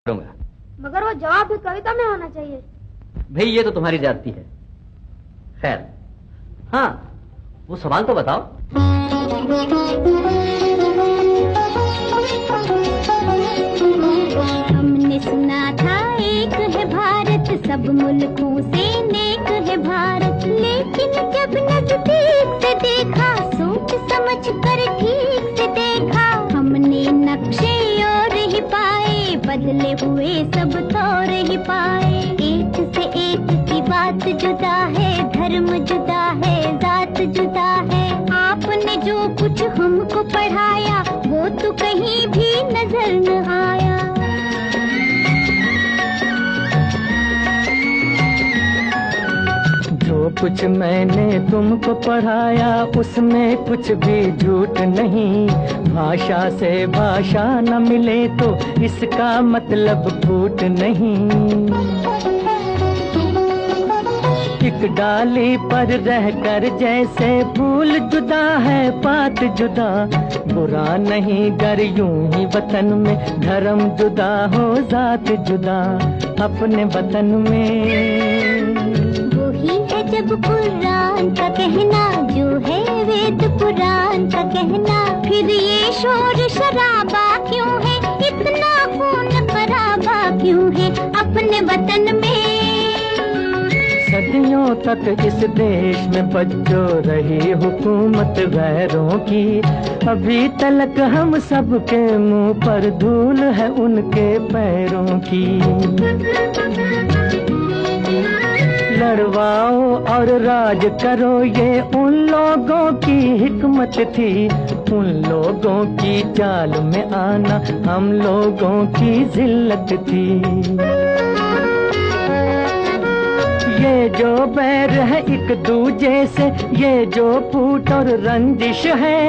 करूंगा। मगर वो जवाब भी कविता में होना चाहिए। भाई ये तो तुम्हारी जाती है। खैर, हाँ वो सवाल तो बताओ। हमने सुना था एक है भारत, सब मुल्कों से नेक है भारत, लेकिन जब नजदीक से देखा, सोच समझ कर ठीक से देखा, हमने नक्शे और ही पाए, बदले हुए सब तौर ही पाए। एक से एक की बात जुदा है, धर्म जुदा है, जात जुदा है। आपने जो कुछ हमको पढ़ाया, वो तो कहीं भी नजर न आया। जो कुछ मैंने तुमको पढ़ाया, उसमें कुछ भी झूठ नहीं। भाषा से भाषा न मिले तो इसका मतलब फूट नहीं। एक डाली पर रहकर जैसे फूल जुदा है, पात जुदा, बुरा नहीं गर यूं ही वतन में धर्म जुदा हो, जात जुदा अपने वतन में। वही है जब कुरान का कहना, जो है वेद पुराण का कहना, फिर ये शोर शराबा क्यों है, इतना खून खराबा क्यों है अपने वतन में। सदियों तक इस देश में बज्जो रही हुकूमत गैरों की, अभी तलक हम सबके मुंह पर धूल है उनके पैरों की। लड़वाओ और राज करो, ये उन लोगों की हिकमत थी, उन लोगों की चाल में आना हम लोगों की जिल्लत थी। ये जो बैर है एक दूजे से, ये जो फूट और रंजिश है,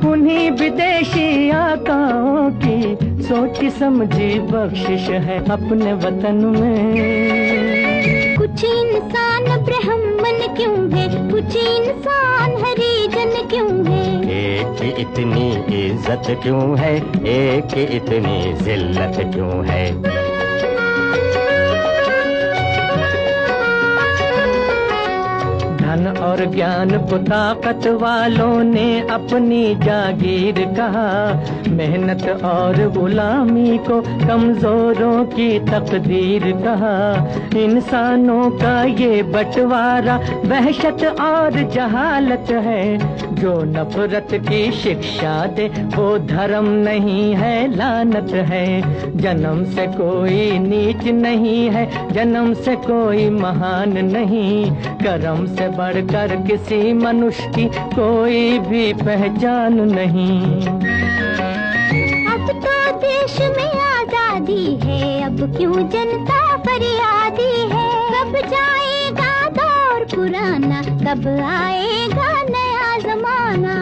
उन्हीं विदेशी आकाओं की सोची समझी बख्शिश है अपने वतन में। कुछ इंसान ब्राह्मण क्यों है, कुछ इंसान हरिजन क्यों है, एक इतनी इज्जत क्यों है, एक इतनी जिल्लत क्यों है। धन और ज्ञान को ताकत वालों ने अपनी जागीर कहा, मेहनत और गुलामी को कमजोरों की तकदीर कहा। इंसानों का ये बंटवारा वहशत और जहालत है, जो नफरत की शिक्षा दे वो धर्म नहीं है, लानत है। जन्म से कोई नीच नहीं है, जन्म से कोई महान नहीं, कर्म से बढ़कर किसी मनुष्य की कोई भी पहचान नहीं। अब तो देश में आजादी है, अब क्यों जनता फरियादी है। कब जाएगा दौर पुराना, कब आएगा नया जमाना।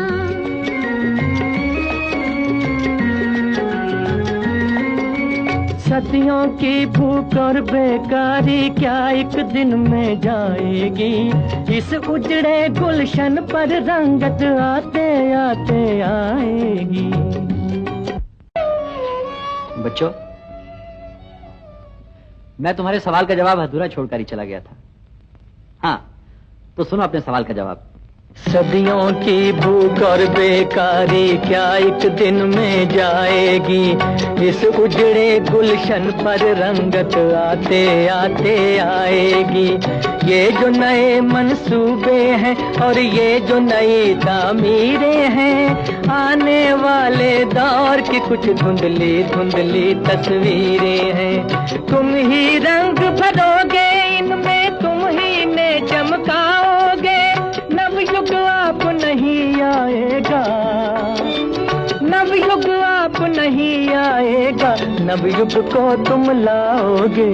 सदियों की भूख और बेकारी क्या एक दिन में जाएगी, इस उजड़े गुलशन पर रंगत आते आते आएगी। बच्चों, मैं तुम्हारे सवाल का जवाब अधूरा छोड़कर ही चला गया था। हाँ तो सुनो अपने सवाल का जवाब। सदियों की भूख और बेकारी क्या एक दिन में जाएगी, इस उजड़े गुलशन पर रंगत आते आते आएगी। ये जो नए मंसूबे हैं और ये जो नई तामीरें हैं, आने वाले दौर की कुछ धुंधली धुंधली तस्वीरें हैं। तुम ही रंग भरोगे इनमें, तुम ही ने चमकाओगे, नवयुग आप नहीं आएगा, नवयुग आप नहीं आएगा, नवयुग को तुम लाओगे।